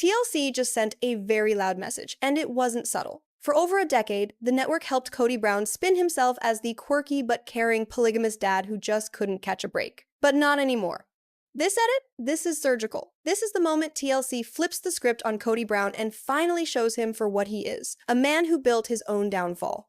TLC just sent a very loud message, and it wasn't subtle. For over a decade, the network helped Kody Brown spin himself as the quirky but caring polygamous dad who just couldn't catch a break. But not anymore. This edit? This is surgical. This is the moment TLC flips the script on Kody Brown and finally shows him for what he is, a man who built his own downfall.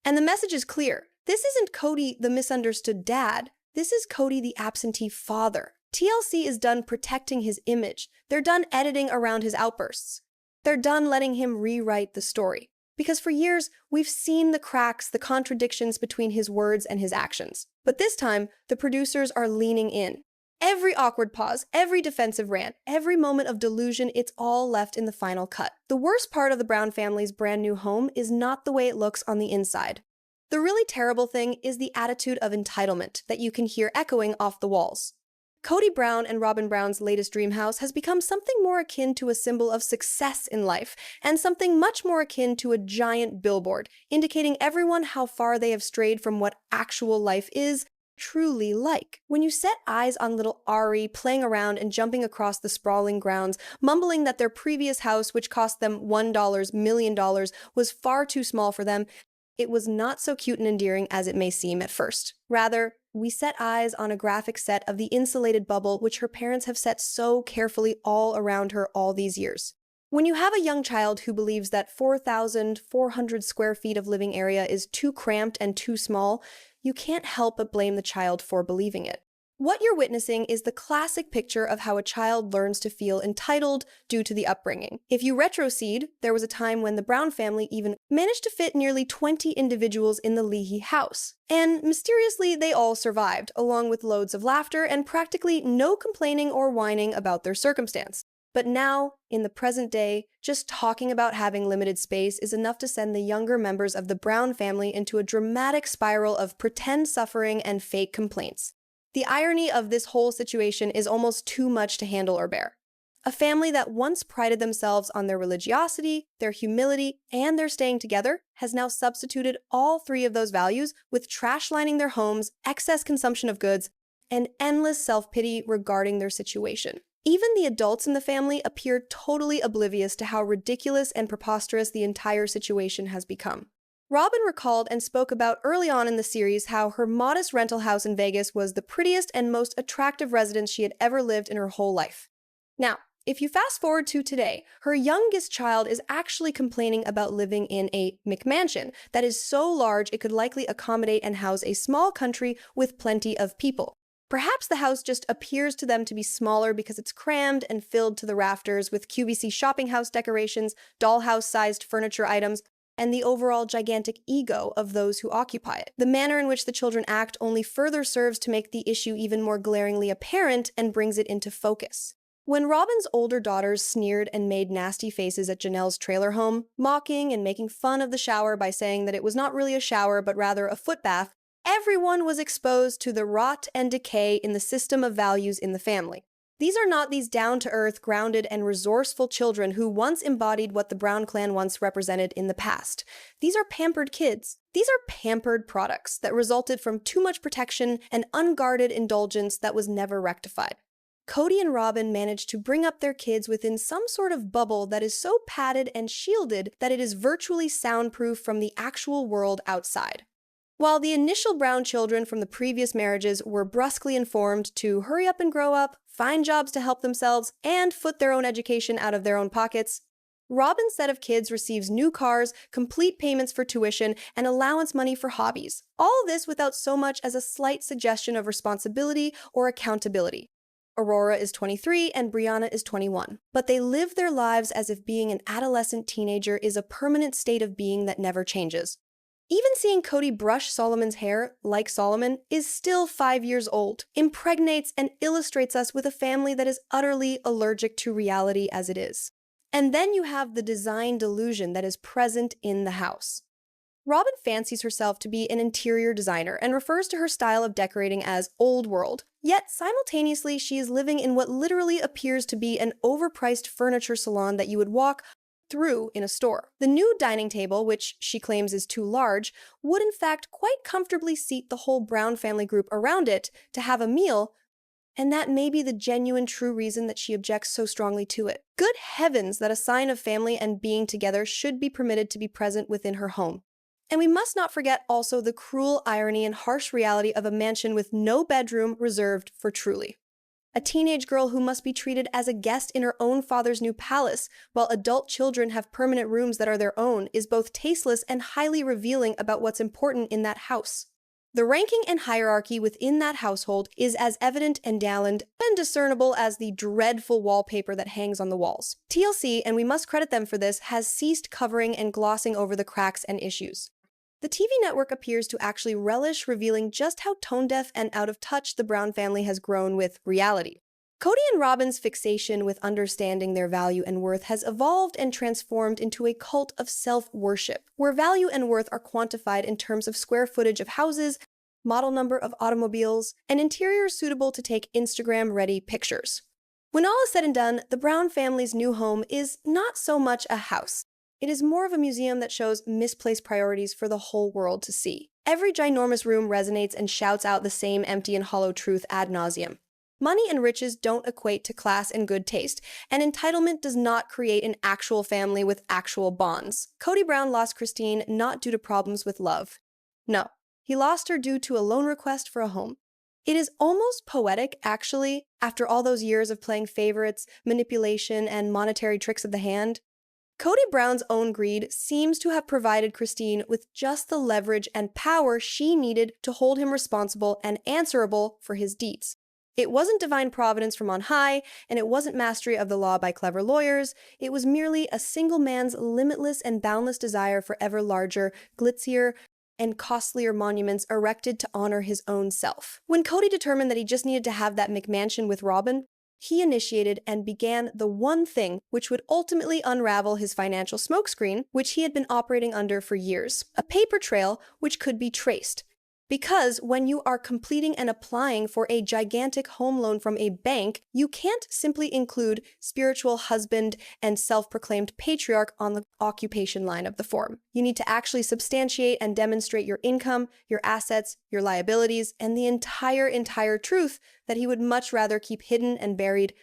And the message is clear. This isn't Kody the misunderstood dad. This is Kody the absentee father. TLC is done protecting his image. They're done editing around his outbursts. They're done letting him rewrite the story. Because for years, we've seen the cracks, the contradictions between his words and his actions. But this time, the producers are leaning in. Every awkward pause, every defensive rant, every moment of delusion, it's all left in the final cut. The worst part of the Brown family's brand new home is not the way it looks on the inside. The really terrible thing is the attitude of entitlement that you can hear echoing off the walls. Kody Brown and Robyn Brown's latest dream house has become something more akin to a symbol of success in life, and something much more akin to a giant billboard, indicating everyone how far they have strayed from what actual life is truly like. When you set eyes on little Ari playing around and jumping across the sprawling grounds, mumbling that their previous house, which cost them $1 million, was far too small for them, it was not so cute and endearing as it may seem at first. Rather, we set eyes on a graphic set of the insulated bubble which her parents have set so carefully all around her all these years. When you have a young child who believes that 4,400 square feet of living area is too cramped and too small, you can't help but blame the child for believing it. What you're witnessing is the classic picture of how a child learns to feel entitled due to the upbringing. If you retrocede, there was a time when the Brown family even managed to fit nearly 20 individuals in the Leahy house. And mysteriously, they all survived, along with loads of laughter and practically no complaining or whining about their circumstance. But now, in the present day, just talking about having limited space is enough to send the younger members of the Brown family into a dramatic spiral of pretend suffering and fake complaints. The irony of this whole situation is almost too much to handle or bear. A family that once prided themselves on their religiosity, their humility, and their staying together has now substituted all three of those values with trash lining their homes, excess consumption of goods, and endless self-pity regarding their situation. Even the adults in the family appear totally oblivious to how ridiculous and preposterous the entire situation has become. Robyn recalled and spoke about early on in the series how her modest rental house in Vegas was the prettiest and most attractive residence she had ever lived in her whole life. Now, if you fast forward to today, her youngest child is actually complaining about living in a McMansion that is so large it could likely accommodate and house a small country with plenty of people. Perhaps the house just appears to them to be smaller because it's crammed and filled to the rafters with QVC shopping house decorations, dollhouse-sized furniture items, and the overall gigantic ego of those who occupy it. The manner in which the children act only further serves to make the issue even more glaringly apparent and brings it into focus. When Robyn's older daughters sneered and made nasty faces at Janelle's trailer home, mocking and making fun of the shower by saying that it was not really a shower but rather a foot bath, everyone was exposed to the rot and decay in the system of values in the family. These are not these down-to-earth, grounded, and resourceful children who once embodied what the Brown clan once represented in the past. These are pampered kids. These are pampered products that resulted from too much protection and unguarded indulgence that was never rectified. Kody and Robyn managed to bring up their kids within some sort of bubble that is so padded and shielded that it is virtually soundproof from the actual world outside. While the initial Brown children from the previous marriages were brusquely informed to hurry up and grow up, find jobs to help themselves, and foot their own education out of their own pockets, Robyn's set of kids receives new cars, complete payments for tuition, and allowance money for hobbies. All this without so much as a slight suggestion of responsibility or accountability. Aurora is 23 and Brianna is 21. But they live their lives as if being an adolescent teenager is a permanent state of being that never changes. Even seeing Kody brush Solomon's hair, like Solomon, is still 5 years old, impregnates and illustrates us with a family that is utterly allergic to reality as it is. And then you have the design delusion that is present in the house. Robyn fancies herself to be an interior designer and refers to her style of decorating as old world, yet simultaneously she is living in what literally appears to be an overpriced furniture salon that you would walk through in a store. The new dining table, which she claims is too large, would in fact quite comfortably seat the whole Brown family group around it to have a meal, And that may be the genuine true reason that she objects so strongly to it. Good heavens that a sign of family and being together should be permitted to be present within her home. And we must not forget also the cruel irony and harsh reality of a mansion with no bedroom reserved for Truly. A teenage girl who must be treated as a guest in her own father's new palace, while adult children have permanent rooms that are their own, is both tasteless and highly revealing about what's important in that house. The ranking and hierarchy within that household is as evident and discernible as the dreadful wallpaper that hangs on the walls. TLC, and we must credit them for this, has ceased covering and glossing over the cracks and issues. The TV network appears to actually relish revealing just how tone-deaf and out of touch the Brown family has grown with reality. Kody and Robyn's fixation with understanding their value and worth has evolved and transformed into a cult of self-worship, where value and worth are quantified in terms of square footage of houses, model number of automobiles, and interiors suitable to take Instagram-ready pictures. When all is said and done, the Brown family's new home is not so much a house. It is more of a museum that shows misplaced priorities for the whole world to see. Every ginormous room resonates and shouts out the same empty and hollow truth ad nauseum. Money and riches don't equate to class and good taste, and entitlement does not create an actual family with actual bonds. Kody Brown lost Christine not due to problems with love. No, he lost her due to a loan request for a home. It is almost poetic, actually, after all those years of playing favorites, manipulation, and monetary tricks of the hand. Kody Brown's own greed seems to have provided Christine with just the leverage and power she needed to hold him responsible and answerable for his deeds. It wasn't divine providence from on high, and it wasn't mastery of the law by clever lawyers. It was merely a single man's limitless and boundless desire for ever larger, glitzier, and costlier monuments erected to honor his own self. When Kody determined that he just needed to have that McMansion with Robyn, he initiated and began the one thing which would ultimately unravel his financial smokescreen, which he had been operating under for years, a paper trail which could be traced. Because when you are completing and applying for a gigantic home loan from a bank, you can't simply include spiritual husband and self-proclaimed patriarch on the occupation line of the form. You need to actually substantiate and demonstrate your income, your assets, your liabilities, and the entire truth that he would much rather keep hidden and buried.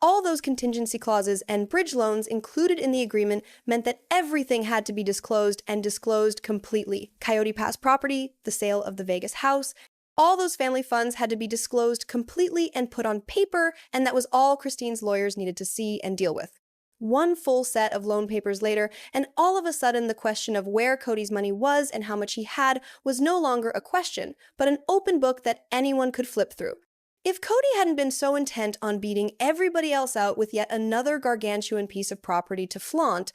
All those contingency clauses and bridge loans included in the agreement meant that everything had to be disclosed and disclosed completely. Coyote Pass property, the sale of the Vegas house, all those family funds had to be disclosed completely and put on paper, and that was all Christine's lawyers needed to see and deal with. One full set of loan papers later, and all of a sudden the question of where Kody's money was and how much he had was no longer a question, but an open book that anyone could flip through. If Kody hadn't been so intent on beating everybody else out with yet another gargantuan piece of property to flaunt,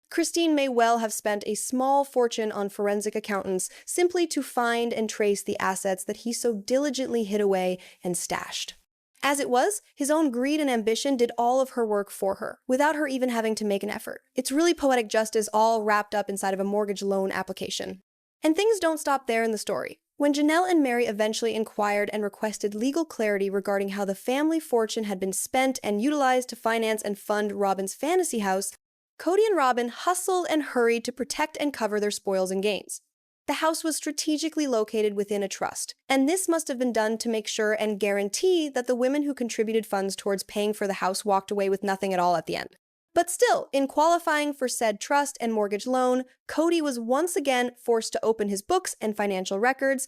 Christine may well have spent a small fortune on forensic accountants simply to find and trace the assets that he so diligently hid away and stashed. As it was, his own greed and ambition did all of her work for her, without her even having to make an effort. It's really poetic justice all wrapped up inside of a mortgage loan application. And things don't stop there in the story. When Janelle and Mary eventually inquired and requested legal clarity regarding how the family fortune had been spent and utilized to finance and fund Robyn's fantasy house, Kody and Robyn hustled and hurried to protect and cover their spoils and gains. The house was strategically located within a trust, and this must have been done to make sure and guarantee that the women who contributed funds towards paying for the house walked away with nothing at all at the end. But still, in qualifying for said trust and mortgage loan, Kody was once again forced to open his books and financial records,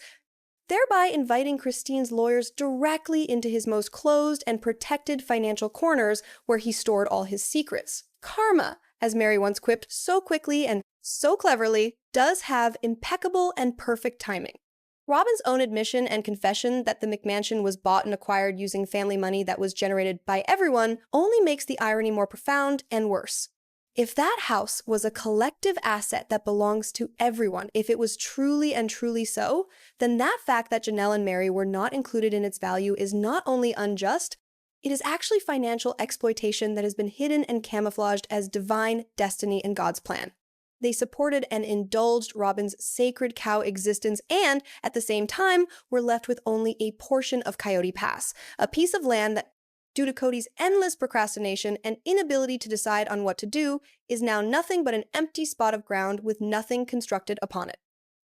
thereby inviting Christine's lawyers directly into his most closed and protected financial corners where he stored all his secrets. Karma, as Mary once quipped so quickly and so cleverly, does have impeccable and perfect timing. Robyn's own admission and confession that the McMansion was bought and acquired using family money that was generated by everyone only makes the irony more profound and worse. If that house was a collective asset that belongs to everyone, if it was truly and truly so, then that fact that Janelle and Mary were not included in its value is not only unjust, it is actually financial exploitation that has been hidden and camouflaged as divine destiny and God's plan. They supported and indulged Robyn's sacred cow existence and, at the same time, were left with only a portion of Coyote Pass, a piece of land that, due to Kody's endless procrastination and inability to decide on what to do, is now nothing but an empty spot of ground with nothing constructed upon it.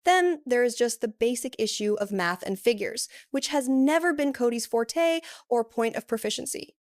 Then there is just the basic issue of math and figures, which has never been Kody's forte or point of proficiency.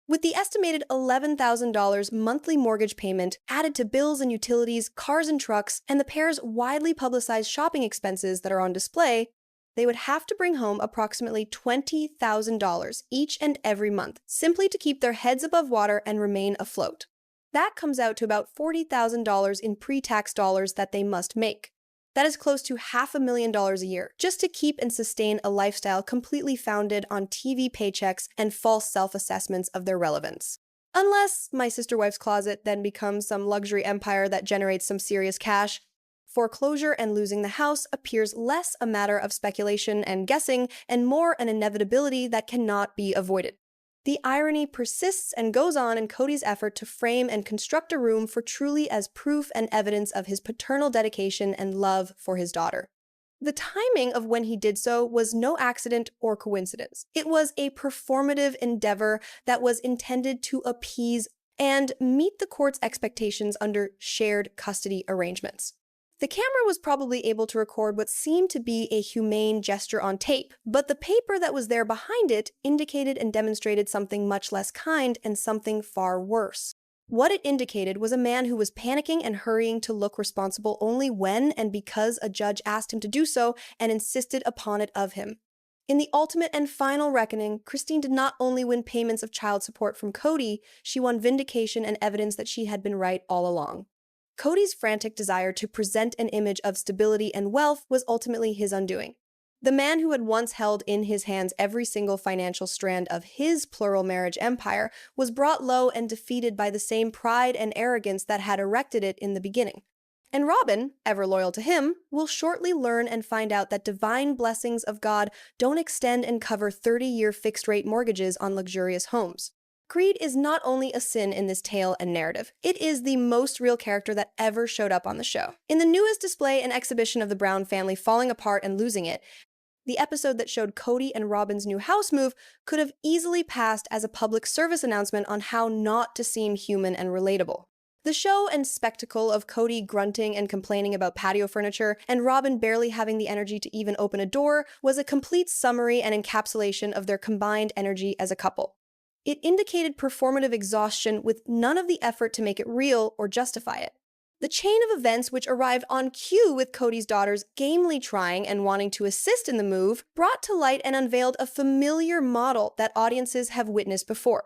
With the estimated $11,000 monthly mortgage payment added to bills and utilities, cars and trucks, and the pair's widely publicized shopping expenses that are on display, they would have to bring home approximately $20,000 each and every month, simply to keep their heads above water and remain afloat. That comes out to about $40,000 in pre-tax dollars that they must make. That is close to $500,000 a year, just to keep and sustain a lifestyle completely founded on TV paychecks and false self-assessments of their relevance. Unless My Sister Wife's Closet then becomes some luxury empire that generates some serious cash, foreclosure and losing the house appears less a matter of speculation and guessing and more an inevitability that cannot be avoided. The irony persists and goes on in Kody's effort to frame and construct a room for truly as proof and evidence of his paternal dedication and love for his daughter. The timing of when he did so was no accident or coincidence. It was a performative endeavor that was intended to appease and meet the court's expectations under shared custody arrangements. The camera was probably able to record what seemed to be a humane gesture on tape, but the paper that was there behind it indicated and demonstrated something much less kind and something far worse. What it indicated was a man who was panicking and hurrying to look responsible only when and because a judge asked him to do so and insisted upon it of him. In the ultimate and final reckoning, Christine did not only win payments of child support from Kody, she won vindication and evidence that she had been right all along. Kody's frantic desire to present an image of stability and wealth was ultimately his undoing. The man who had once held in his hands every single financial strand of his plural marriage empire was brought low and defeated by the same pride and arrogance that had erected it in the beginning. And Robyn, ever loyal to him, will shortly learn and find out that divine blessings of God don't extend and cover 30-year fixed-rate mortgages on luxurious homes. Greed is not only a sin in this tale and narrative, it is the most real character that ever showed up on the show. In the newest display and exhibition of the Brown family falling apart and losing it, the episode that showed Kody and Robyn's new house move could have easily passed as a public service announcement on how not to seem human and relatable. The show and spectacle of Kody grunting and complaining about patio furniture and Robyn barely having the energy to even open a door was a complete summary and encapsulation of their combined energy as a couple. It indicated performative exhaustion with none of the effort to make it real or justify it. The chain of events which arrived on cue with Kody's daughters gamely trying and wanting to assist in the move brought to light and unveiled a familiar model that audiences have witnessed before.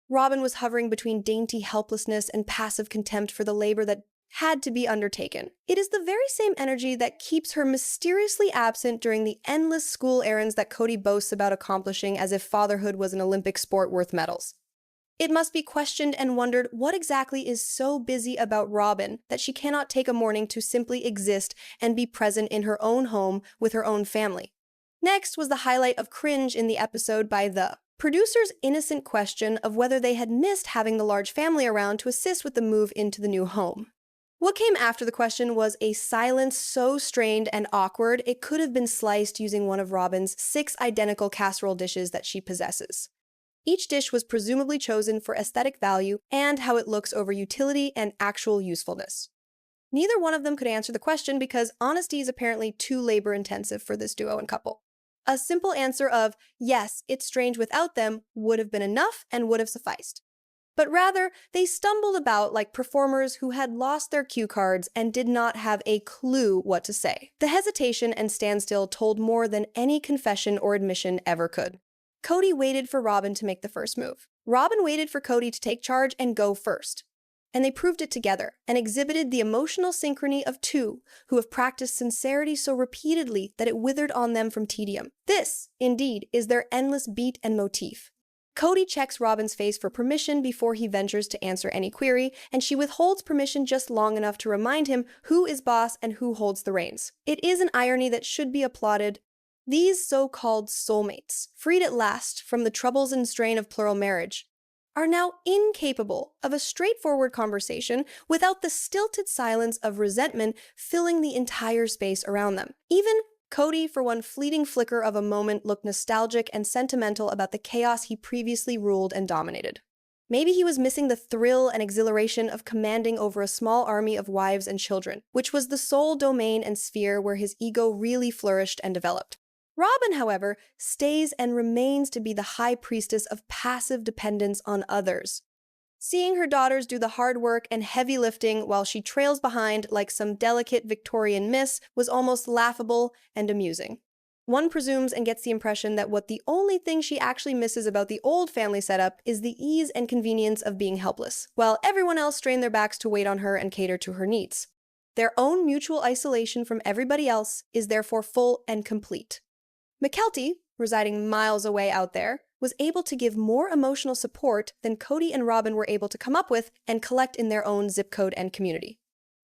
Robyn was hovering between dainty helplessness and passive contempt for the labor that had to be undertaken. It is the very same energy that keeps her mysteriously absent during the endless school errands that Kody boasts about accomplishing as if fatherhood was an Olympic sport worth medals. It must be questioned and wondered what exactly is so busy about Robyn that she cannot take a morning to simply exist and be present in her own home with her own family. Next was the highlight of cringe in the episode by the producers' innocent question of whether they had missed having the large family around to assist with the move into the new home. What came after the question was a silence so strained and awkward it could have been sliced using one of Robyn's 6 identical casserole dishes that she possesses. Each dish was presumably chosen for aesthetic value and how it looks over utility and actual usefulness. Neither one of them could answer the question because honesty is apparently too labor-intensive for this duo and couple. A simple answer of, yes, it's strange without them would have been enough and would have sufficed. But rather, they stumbled about like performers who had lost their cue cards and did not have a clue what to say. The hesitation and standstill told more than any confession or admission ever could. Kody waited for Robyn to make the first move. Robyn waited for Kody to take charge and go first. And they proved it together and exhibited the emotional synchrony of two who have practiced sincerity so repeatedly that it withered on them from tedium. This, indeed, is their endless beat and motif. Kody checks Robyn's face for permission before he ventures to answer any query, and she withholds permission just long enough to remind him who is boss and who holds the reins. It is an irony that should be applauded. These so-called soulmates, freed at last from the troubles and strain of plural marriage, are now incapable of a straightforward conversation without the stilted silence of resentment filling the entire space around them. Even Kody, for one fleeting flicker of a moment, looked nostalgic and sentimental about the chaos he previously ruled and dominated. Maybe he was missing the thrill and exhilaration of commanding over a small army of wives and children, which was the sole domain and sphere where his ego really flourished and developed. Robyn, however, stays and remains to be the high priestess of passive dependence on others. Seeing her daughters do the hard work and heavy lifting while she trails behind like some delicate Victorian miss was almost laughable and amusing. One presumes and gets the impression that what the only thing she actually misses about the old family setup is the ease and convenience of being helpless, while everyone else strained their backs to wait on her and cater to her needs. Their own mutual isolation from everybody else is therefore full and complete. Mykelti, residing miles away out there, was able to give more emotional support than Kody and Robyn were able to come up with and collect in their own zip code and community.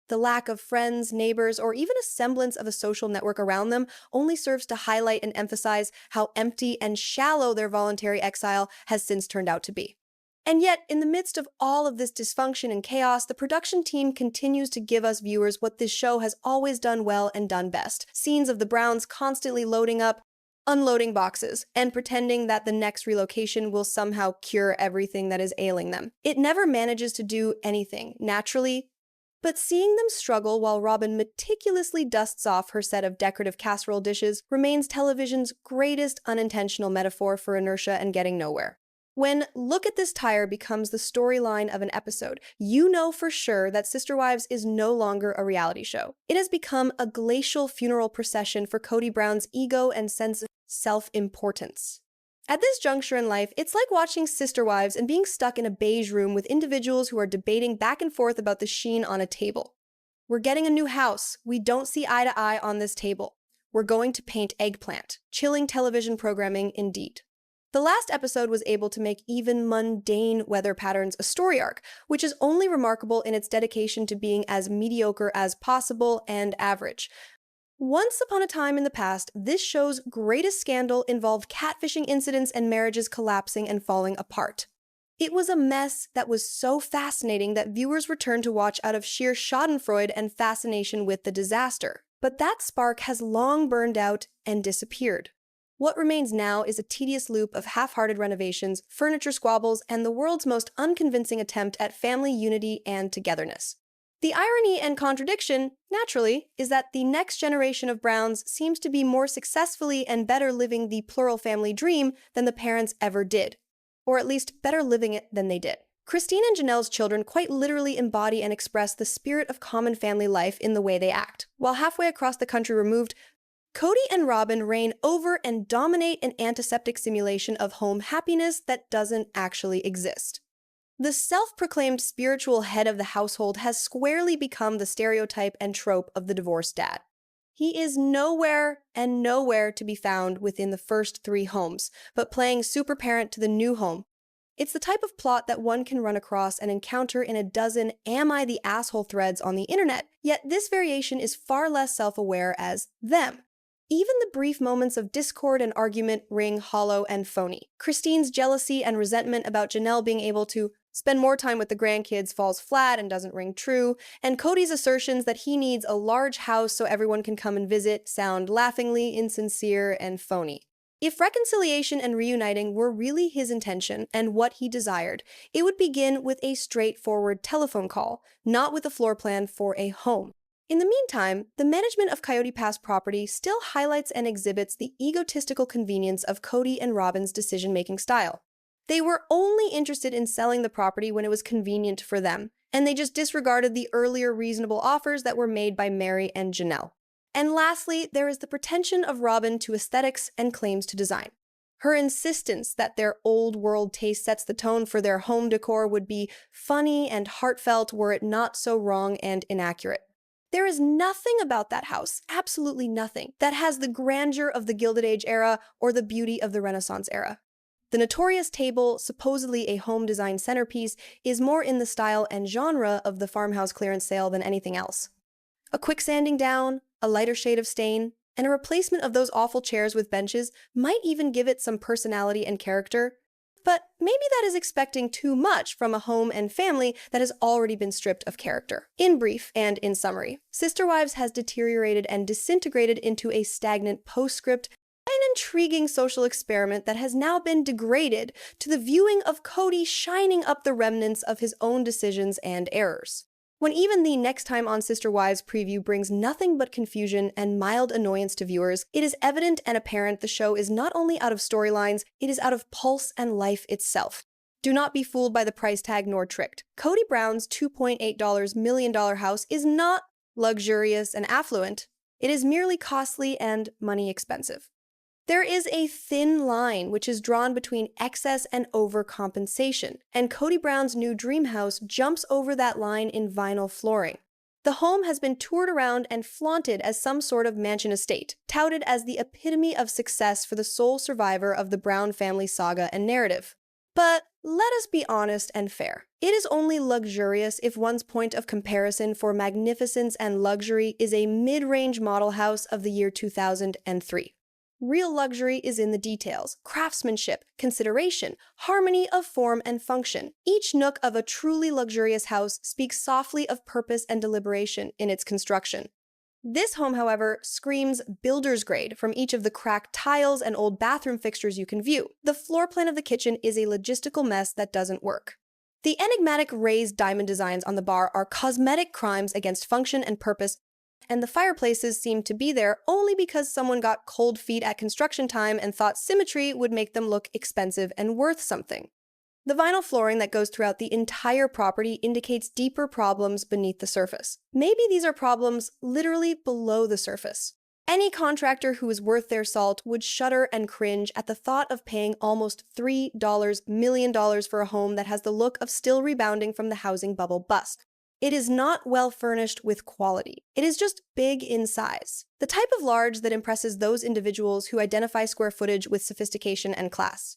The lack of friends, neighbors, or even a semblance of a social network around them only serves to highlight and emphasize how empty and shallow their voluntary exile has since turned out to be. And yet, in the midst of all of this dysfunction and chaos, the production team continues to give us viewers what this show has always done well and done best. Scenes of the Browns constantly loading up, unloading boxes, and pretending that the next relocation will somehow cure everything that is ailing them. It never manages to do anything naturally, but seeing them struggle while Robyn meticulously dusts off her set of decorative casserole dishes remains television's greatest unintentional metaphor for inertia and getting nowhere. When "Look at this tire" becomes the storyline of an episode, you know for sure that Sister Wives is no longer a reality show. It has become a glacial funeral procession for Kody Brown's ego and sense of self-importance. At this juncture in life, it's like watching Sister Wives and being stuck in a beige room with individuals who are debating back and forth about the sheen on a table. We're getting a new house. We don't see eye to eye on this table. We're going to paint eggplant. Chilling television programming indeed. The last episode was able to make even mundane weather patterns a story arc, which is only remarkable in its dedication to being as mediocre as possible and average. Once upon a time in the past, this show's greatest scandal involved catfishing incidents and marriages collapsing and falling apart. It was a mess that was so fascinating that viewers returned to watch out of sheer schadenfreude and fascination with the disaster. But that spark has long burned out and disappeared. What remains now is a tedious loop of half-hearted renovations, furniture squabbles, and the world's most unconvincing attempt at family unity and togetherness. The irony and contradiction, naturally, is that the next generation of Browns seems to be more successfully and better living the plural family dream than the parents ever did. Or at least better living it than they did. Christine and Janelle's children quite literally embody and express the spirit of common family life in the way they act. While halfway across the country removed, Kody and Robyn reign over and dominate an antiseptic simulation of home happiness that doesn't actually exist. The self-proclaimed spiritual head of the household has squarely become the stereotype and trope of the divorced dad. He is nowhere and nowhere to be found within the first 3 homes, but playing super parent to the new home. It's the type of plot that one can run across and encounter in a dozen "am I the asshole" threads on the internet, yet this variation is far less self-aware as them. Even the brief moments of discord and argument ring hollow and phony. Christine's jealousy and resentment about Janelle being able to spend more time with the grandkids falls flat and doesn't ring true, and Kody's assertions that he needs a large house so everyone can come and visit sound laughingly insincere and phony. If reconciliation and reuniting were really his intention and what he desired, it would begin with a straightforward telephone call, not with a floor plan for a home. In the meantime, the management of Coyote Pass property still highlights and exhibits the egotistical convenience of Kody and Robyn's decision-making style. They were only interested in selling the property when it was convenient for them, and they just disregarded the earlier reasonable offers that were made by Meri and Janelle. And lastly, there is the pretension of Robyn to aesthetics and claims to design. Her insistence that their old-world taste sets the tone for their home decor would be funny and heartfelt were it not so wrong and inaccurate. There is nothing about that house, absolutely nothing, that has the grandeur of the Gilded Age era or the beauty of the Renaissance era. The notorious table, supposedly a home design centerpiece, is more in the style and genre of the farmhouse clearance sale than anything else. A quick sanding down, a lighter shade of stain, and a replacement of those awful chairs with benches might even give it some personality and character. But maybe that is expecting too much from a home and family that has already been stripped of character. In brief and in summary, Sister Wives has deteriorated and disintegrated into a stagnant postscript An intriguing social experiment that has now been degraded to the viewing of Kody shining up the remnants of his own decisions and errors. When even the Next Time on Sister Wives preview brings nothing but confusion and mild annoyance to viewers, it is evident and apparent the show is not only out of storylines, it is out of pulse and life itself. Do not be fooled by the price tag nor tricked. Kody Brown's $2.8 million house is not luxurious and affluent. It is merely costly and money expensive. There is a thin line which is drawn between excess and overcompensation, and Kody Brown's new dream house jumps over that line in vinyl flooring. The home has been toured around and flaunted as some sort of mansion estate, touted as the epitome of success for the sole survivor of the Brown family saga and narrative. But let us be honest and fair. It is only luxurious if one's point of comparison for magnificence and luxury is a mid-range model house of the year 2003. Real luxury is in the details, craftsmanship, consideration, harmony of form and function. Each nook of a truly luxurious house speaks softly of purpose and deliberation in its construction. This home, however, screams builder's grade from each of the cracked tiles and old bathroom fixtures you can view. The floor plan of the kitchen is a logistical mess that doesn't work. The enigmatic raised diamond designs on the bar are cosmetic crimes against function and purpose, and the fireplaces seem to be there only because someone got cold feet at construction time and thought symmetry would make them look expensive and worth something. The vinyl flooring that goes throughout the entire property indicates deeper problems beneath the surface. Maybe these are problems literally below the surface. Any contractor who is worth their salt would shudder and cringe at the thought of paying almost $3 million for a home that has the look of still rebounding from the housing bubble bust. It is not well furnished with quality. It is just big in size. The type of large that impresses those individuals who identify square footage with sophistication and class.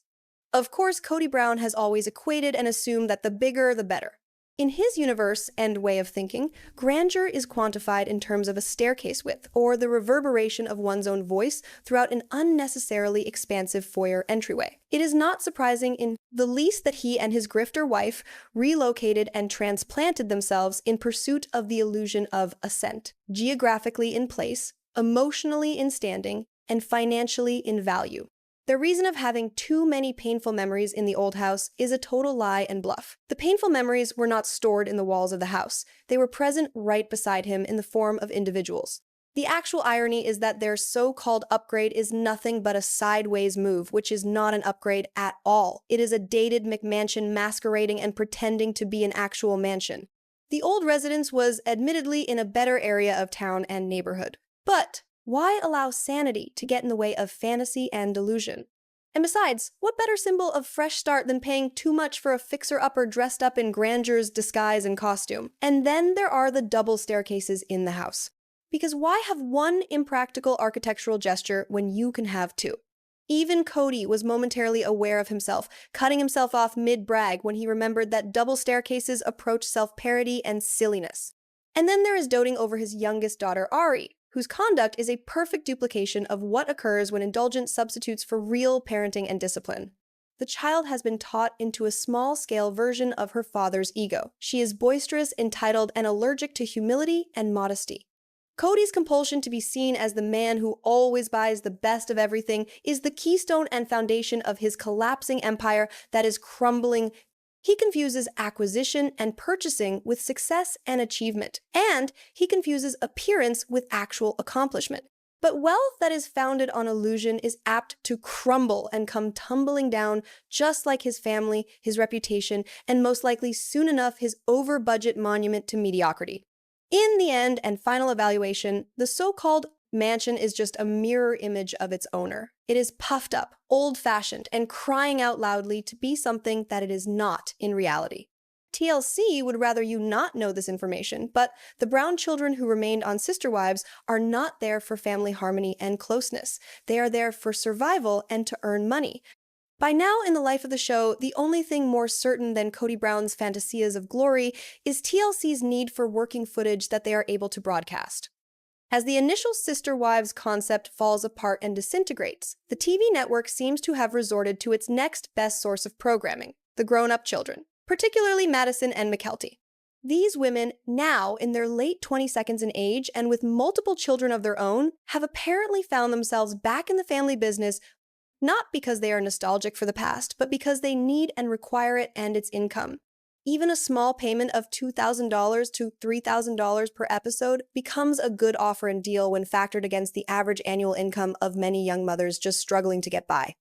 Of course, Kody Brown has always equated and assumed that the bigger, the better. In his universe and way of thinking, grandeur is quantified in terms of a staircase width, or the reverberation of one's own voice throughout an unnecessarily expansive foyer entryway. It is not surprising in the least that he and his grifter wife relocated and transplanted themselves in pursuit of the illusion of ascent, geographically in place, emotionally in standing, and financially in value. The reason of having too many painful memories in the old house is a total lie and bluff. The painful memories were not stored in the walls of the house. They were present right beside him in the form of individuals. The actual irony is that their so-called upgrade is nothing but a sideways move, which is not an upgrade at all. It is a dated McMansion masquerading and pretending to be an actual mansion. The old residence was admittedly in a better area of town and neighborhood. But why allow sanity to get in the way of fantasy and delusion? And besides, what better symbol of fresh start than paying too much for a fixer-upper dressed up in grandeur's disguise and costume? And then there are the double staircases in the house. Because why have one impractical architectural gesture when you can have two? Even Kody was momentarily aware of himself, cutting himself off mid-brag when he remembered that double staircases approach self-parody and silliness. And then there is doting over his youngest daughter, Ari, whose conduct is a perfect duplication of what occurs when indulgence substitutes for real parenting and discipline. The child has been taught into a small-scale version of her father's ego. She is boisterous, entitled, and allergic to humility and modesty. Kody's compulsion to be seen as the man who always buys the best of everything is the keystone and foundation of his collapsing empire that is crumbling. He confuses acquisition and purchasing with success and achievement, and he confuses appearance with actual accomplishment. But wealth that is founded on illusion is apt to crumble and come tumbling down, just like his family, his reputation, and most likely soon enough his over-budget monument to mediocrity. In the end and final evaluation, the so-called mansion is just a mirror image of its owner. It is puffed up, old-fashioned, and crying out loudly to be something that it is not in reality. TLC would rather you not know this information, but the Brown children who remained on Sister Wives are not there for family harmony and closeness. They are there for survival and to earn money. By now in the life of the show, the only thing more certain than Kody Brown's fantasias of glory is TLC's need for working footage that they are able to broadcast. As the initial Sister Wives concept falls apart and disintegrates, the TV network seems to have resorted to its next best source of programming, the grown-up children, particularly Madison and McKelty. These women, now in their late 22nd in age and with multiple children of their own, have apparently found themselves back in the family business not because they are nostalgic for the past, but because they need and require it and its income. Even a small payment of $2,000 to $3,000 per episode becomes a good offer and deal when factored against the average annual income of many young mothers just struggling to get by.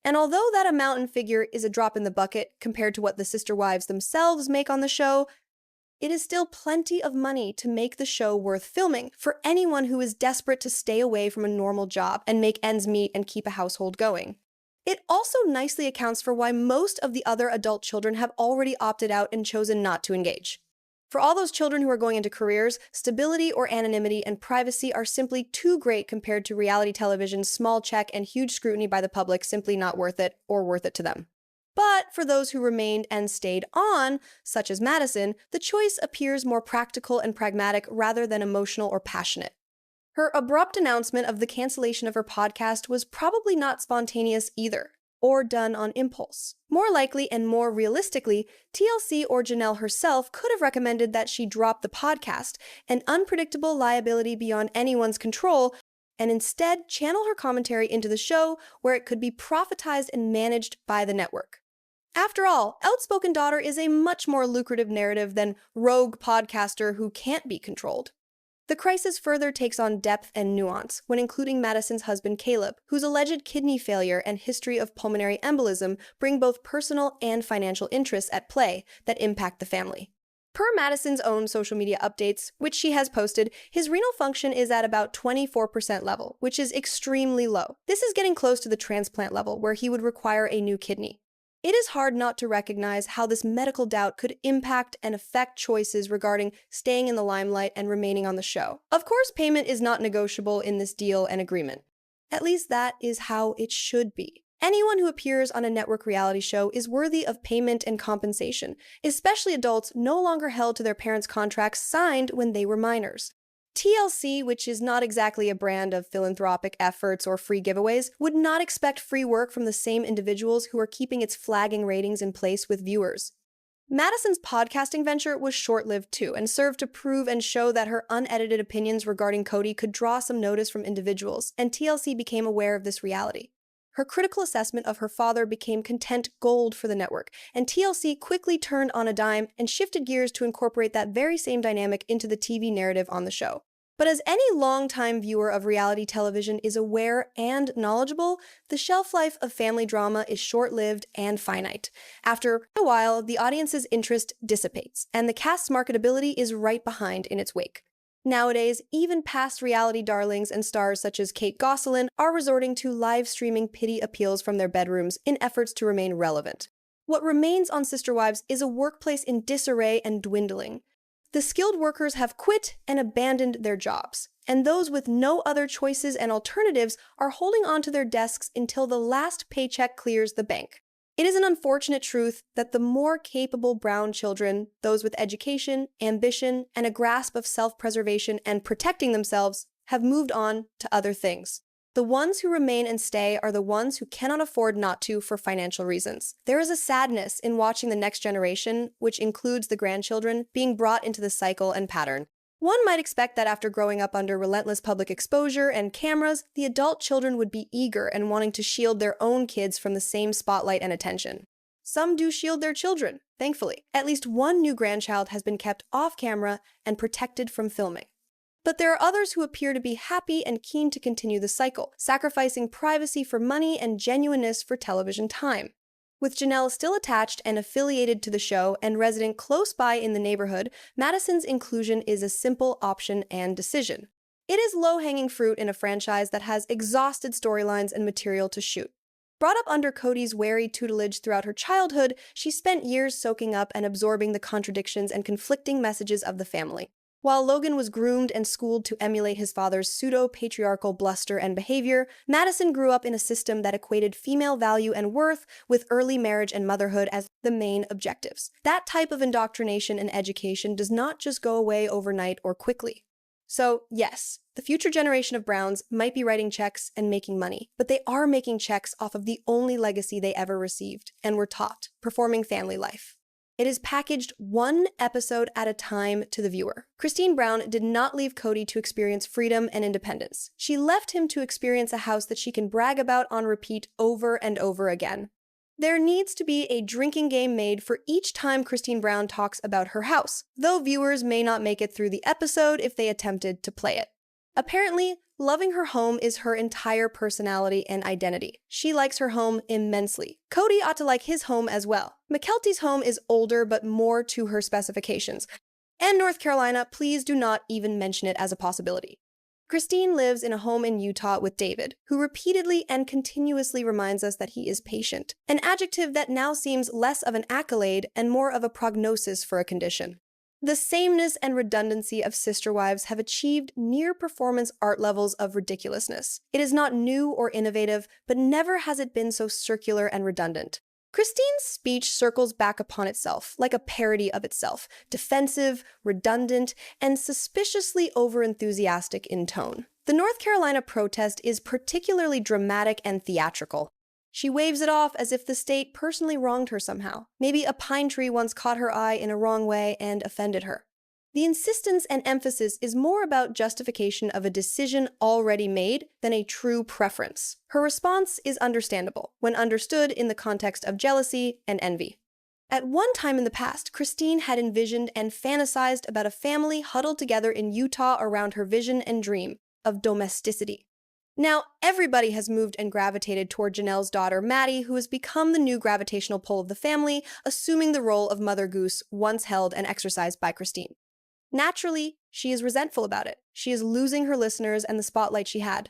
And although that amount and figure is a drop in the bucket compared to what the sister wives themselves make on the show, it is still plenty of money to make the show worth filming for anyone who is desperate to stay away from a normal job and make ends meet and keep a household going. It also nicely accounts for why most of the other adult children have already opted out and chosen not to engage. For all those children who are going into careers, stability or anonymity and privacy are simply too great compared to reality television's small check and huge scrutiny by the public, simply not worth it or worth it to them. But for those who remained and stayed on, such as Madison, the choice appears more practical and pragmatic rather than emotional or passionate. Her abrupt announcement of the cancellation of her podcast was probably not spontaneous either, or done on impulse. More likely and more realistically, TLC or Janelle herself could have recommended that she drop the podcast, an unpredictable liability beyond anyone's control, and instead channel her commentary into the show where it could be profitized and managed by the network. After all, Outspoken Daughter is a much more lucrative narrative than rogue podcaster who can't be controlled. The crisis further takes on depth and nuance when including Madison's husband Caleb, whose alleged kidney failure and history of pulmonary embolism bring both personal and financial interests at play that impact the family. Per Madison's own social media updates, which she has posted, his renal function is at about 24% level, which is extremely low. This is getting close to the transplant level, where he would require a new kidney. It is hard not to recognize how this medical doubt could impact and affect choices regarding staying in the limelight and remaining on the show. Of course, payment is not negotiable in this deal and agreement. At least that is how it should be. Anyone who appears on a network reality show is worthy of payment and compensation, especially adults no longer held to their parents' contracts signed when they were minors. TLC, which is not exactly a brand of philanthropic efforts or free giveaways, would not expect free work from the same individuals who are keeping its flagging ratings in place with viewers. Madison's podcasting venture was short-lived too, and served to prove and show that her unedited opinions regarding Kody could draw some notice from individuals, and TLC became aware of this reality. Her critical assessment of her father became content gold for the network, and TLC quickly turned on a dime and shifted gears to incorporate that very same dynamic into the TV narrative on the show. But as any longtime viewer of reality television is aware and knowledgeable, the shelf life of family drama is short-lived and finite. After a while, the audience's interest dissipates, and the cast's marketability is right behind in its wake. Nowadays, even past reality darlings and stars such as Kate Gosselin are resorting to live streaming pity appeals from their bedrooms in efforts to remain relevant. What remains on Sister Wives is a workplace in disarray and dwindling. The skilled workers have quit and abandoned their jobs, and those with no other choices and alternatives are holding onto their desks until the last paycheck clears the bank. It is an unfortunate truth that the more capable brown children, those with education, ambition, and a grasp of self-preservation and protecting themselves, have moved on to other things. The ones who remain and stay are the ones who cannot afford not to for financial reasons. There is a sadness in watching the next generation, which includes the grandchildren, being brought into the cycle and pattern. One might expect that after growing up under relentless public exposure and cameras, the adult children would be eager and wanting to shield their own kids from the same spotlight and attention. Some do shield their children, thankfully. At least one new grandchild has been kept off camera and protected from filming. But there are others who appear to be happy and keen to continue the cycle, sacrificing privacy for money and genuineness for television time. With Janelle still attached and affiliated to the show and resident close by in the neighborhood, Madison's inclusion is a simple option and decision. It is low-hanging fruit in a franchise that has exhausted storylines and material to shoot. Brought up under Kody's wary tutelage throughout her childhood, she spent years soaking up and absorbing the contradictions and conflicting messages of the family. While Logan was groomed and schooled to emulate his father's pseudo-patriarchal bluster and behavior, Madison grew up in a system that equated female value and worth with early marriage and motherhood as the main objectives. That type of indoctrination and education does not just go away overnight or quickly. So, yes, the future generation of Browns might be writing checks and making money, but they are making checks off of the only legacy they ever received and were taught, performing family life. It is packaged one episode at a time to the viewer. Christine Brown did not leave Kody to experience freedom and independence. She left him to experience a house that she can brag about on repeat over and over again. There needs to be a drinking game made for each time Christine Brown talks about her house, though viewers may not make it through the episode if they attempted to play it. Apparently, loving her home is her entire personality and identity. She likes her home immensely. Kody ought to like his home as well. Mykelti's home is older but more to her specifications. And North Carolina, please do not even mention it as a possibility. Christine lives in a home in Utah with David, who repeatedly and continuously reminds us that he is patient, an adjective that now seems less of an accolade and more of a prognosis for a condition. The sameness and redundancy of Sister Wives have achieved near-performance art levels of ridiculousness. It is not new or innovative, but never has it been so circular and redundant. Christine's speech circles back upon itself, like a parody of itself, defensive, redundant, and suspiciously overenthusiastic in tone. The North Carolina protest is particularly dramatic and theatrical. She waves it off as if the state personally wronged her somehow. Maybe a pine tree once caught her eye in a wrong way and offended her. The insistence and emphasis is more about justification of a decision already made than a true preference. Her response is understandable when understood in the context of jealousy and envy. At one time in the past, Christine had envisioned and fantasized about a family huddled together in Utah around her vision and dream of domesticity. Now, everybody has moved and gravitated toward Janelle's daughter, Maddie, who has become the new gravitational pull of the family, assuming the role of Mother Goose once held and exercised by Christine. Naturally, she is resentful about it. She is losing her listeners and the spotlight she had.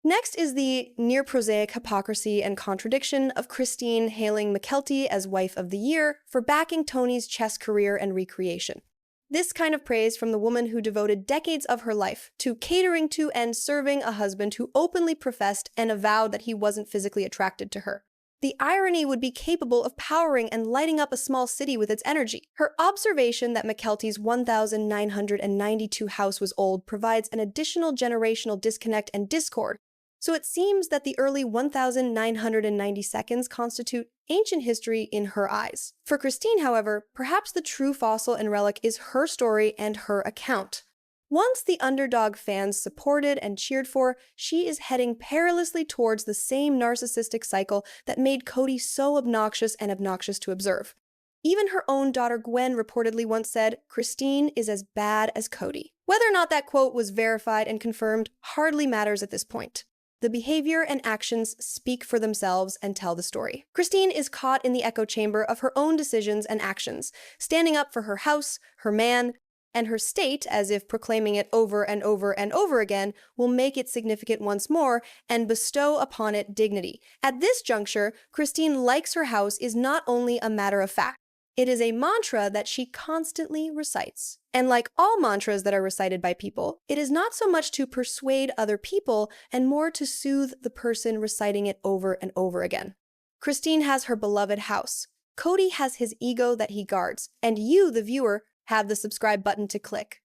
Next is the near-prosaic hypocrisy and contradiction of Christine hailing Mykelti as Wife of the Year for backing Tony's chess career and recreation. This kind of praise from the woman who devoted decades of her life to catering to and serving a husband who openly professed and avowed that he wasn't physically attracted to her. The irony would be capable of powering and lighting up a small city with its energy. Her observation that Mykelti's 1992 house was old provides an additional generational disconnect and discord, so it seems that the early 1990 seconds constitute ancient history in her eyes. For Christine, however, perhaps the true fossil and relic is her story and her account. Once the underdog fans supported and cheered for, she is heading perilously towards the same narcissistic cycle that made Kody so obnoxious and obnoxious to observe. Even her own daughter Gwen reportedly once said, "Christine is as bad as Kody." Whether or not that quote was verified and confirmed hardly matters at this point. The behavior and actions speak for themselves and tell the story. Christine is caught in the echo chamber of her own decisions and actions, standing up for her house, her man, and her state as if proclaiming it over and over and over again will make it significant once more and bestow upon it dignity. At this juncture, Christine likes her house is not only a matter of fact, it is a mantra that she constantly recites. And like all mantras that are recited by people, it is not so much to persuade other people and more to soothe the person reciting it over and over again. Christine has her beloved house. Kody has his ego that he guards, and you, the viewer, have the subscribe button to click.